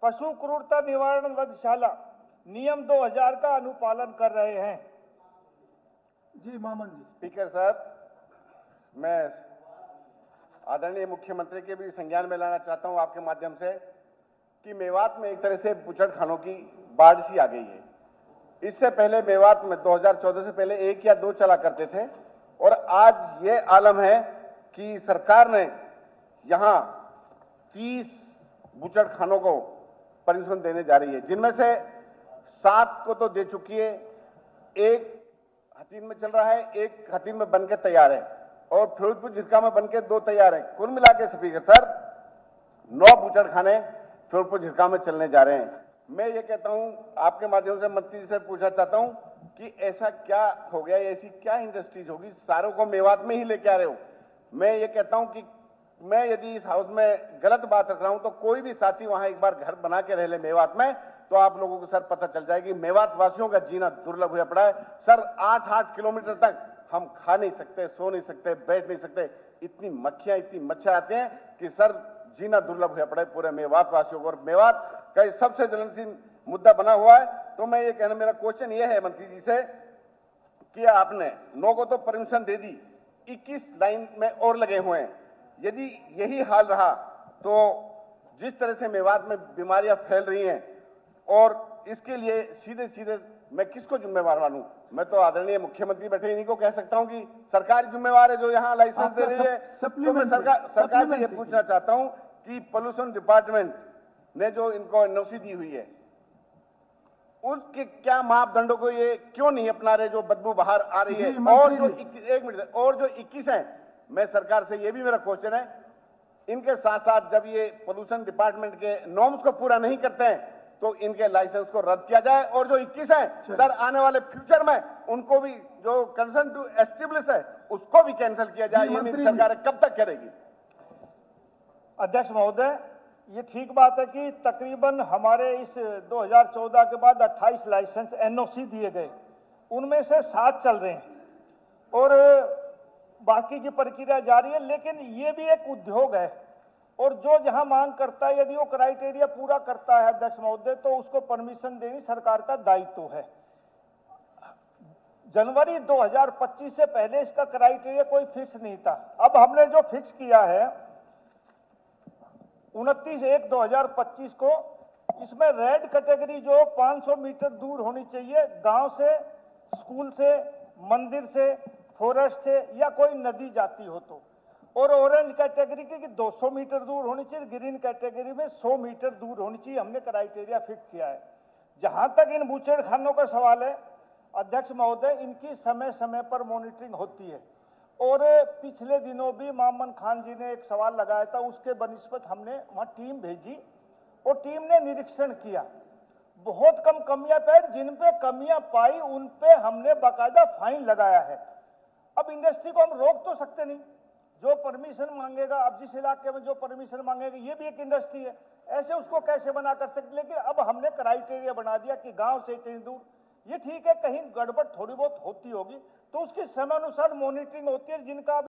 पशु क्रूरता निवारण वधशाला नियम 2000 का अनुपालन कर रहे हैं। जी मामन जी। स्पीकर साहब, मैं आदरणीय मुख्यमंत्री के भी संज्ञान में लाना चाहता हूं आपके माध्यम से कि मेवात में एक तरह से बूचड़खानों की बाढ़ सी आ गई है। इससे पहले मेवात में 2014 से पहले 1 या 2 चला करते थे और आज ये आलम है कि सरकार ने यहां 30 बूचड़खानों को परमिशन देने जा रही है, जिनमें से 7 को तो दे चुकी है, 1 हथीन में चल रहा है, 1 हथीन में बनके तैयार है और फिरोजपुर झिरका में बनके 2 तैयार है। कुल मिला के स्पीकर सर 9 बूचड़खाने फिरोजपुर झिरका में चलने जा रहे हैं। मैं ये कहता हूं, आपके माध्यम से मंत्री जी से पूछना चाहता हूं कि ऐसा क्या हो गया, ऐसी क्या इंडस्ट्रीज होगी, सारों को मेवात में ही लेके आ रहे हो। मैं ये कहता हूं कि मैं यदि इस हाउस में गलत बात रख रहा हूं तो कोई भी साथी वहां एक बार घर बना के रह ले मेवात में, तो आप लोगों को सर पता चल जाएगी मेवात वासियों का जीना दुर्लभ हुआ पड़ा है। सर 8-8 किलोमीटर तक हम खा नहीं सकते, सो नहीं सकते, बैठ नहीं सकते, इतनी मक्खियां, इतनी मच्छर आते हैं कि सर जीना दुर्लभ हुआ पड़ा है पूरे मेवात वासियों को। और मेवात का सबसे ज्वलनशील मुद्दा बना हुआ है। तो मैं ये कहना, मेरा क्वेश्चन ये है मंत्री जी से कि आपने 9 को तो परमिशन दे दी, 21 लाइन में और लगे हुए हैं। यदि यही हाल रहा तो जिस तरह से मेवात में बीमारियां फैल रही हैं, और इसके लिए सीधे सीधे मैं किसको जिम्मेवार मानूं? मैं तो आदरणीय मुख्यमंत्री बैठे इन्हीं को कह सकता हूं कि सरकार जिम्मेवार है जो यहां लाइसेंस दे रही है। तो मैं सरकार से ये पूछना चाहता हूं कि पोल्यूशन डिपार्टमेंट ने जो इनको एनओसी दी हुई है, उसके क्या मापदंडों को ये क्यों नहीं अपना रहे जो बदबू बाहर आ रही है? और जो 21 हैं, मैं सरकार से ये भी मेरा क्वेश्चन है, इनके साथ साथ जब ये पोल्यूशन डिपार्टमेंट के नॉर्म्स को पूरा नहीं करते हैं तो इनके लाइसेंस को रद्द किया जाए। और जो 21 हैं सर, आने वाले फ्यूचर में उनको भी जो कंसर्न टू एस्टेब्लिश है उसको भी कैंसिल किया जाए। ये मेरी सरकार कब तक करेगी? अध्यक्ष महोदय, ये ठीक बात है कि तकरीबन हमारे इस 2014 के बाद 28 लाइसेंस एनओसी दिए गए, उनमें से 7 चल रहे हैं और बाकी की प्रक्रिया जारी है। लेकिन ये भी एक उद्योग है और जो जहां मांग करता है, यदि वो क्राइटेरिया पूरा करता है अध्यक्ष महोदय, तो उसको परमिशन देनी सरकार का दायित्व है। जनवरी 2025 से पहले इसका क्राइटेरिया कोई फिक्स नहीं था। अब हमने जो फिक्स किया है 29/1/2025 को, इसमें रेड कैटेगरी जो 500 मीटर दूर होनी चाहिए, गांव से, स्कूल से, मंदिर से, फॉरेस्ट से या कोई नदी जाती हो तो, और ऑरेंज कैटेगरी की 200 मीटर दूर होनी चाहिए, ग्रीन कैटेगरी में 100 मीटर दूर होनी चाहिए। हमने क्राइटेरिया फिक्स किया है। जहां तक इन बूचड़खानों का सवाल है अध्यक्ष महोदय, इनकी समय समय पर मॉनिटरिंग होती है और पिछले दिनों भी मामन खान जी ने एक सवाल लगाया था, उसके बनिस्बत हमने वहां टीम भेजी और टीम ने निरीक्षण किया। बहुत कम कमियां पाई, जिन पे कमियां पाई उन पे हमने बाकायदा फाइन लगाया है। अब इंडस्ट्री को हम रोक तो सकते नहीं, जो परमिशन मांगेगा, अब जिस इलाके में जो परमिशन मांगेगा, ये भी एक इंडस्ट्री है, ऐसे उसको कैसे मना कर सकते? लेकिन अब हमने क्राइटेरिया बना दिया कि गांव से इतनी दूर। ये ठीक है, कहीं गड़बड़ थोड़ी बहुत होती होगी तो उसकी समय अनुसार मॉनिटरिंग होती है, जिनका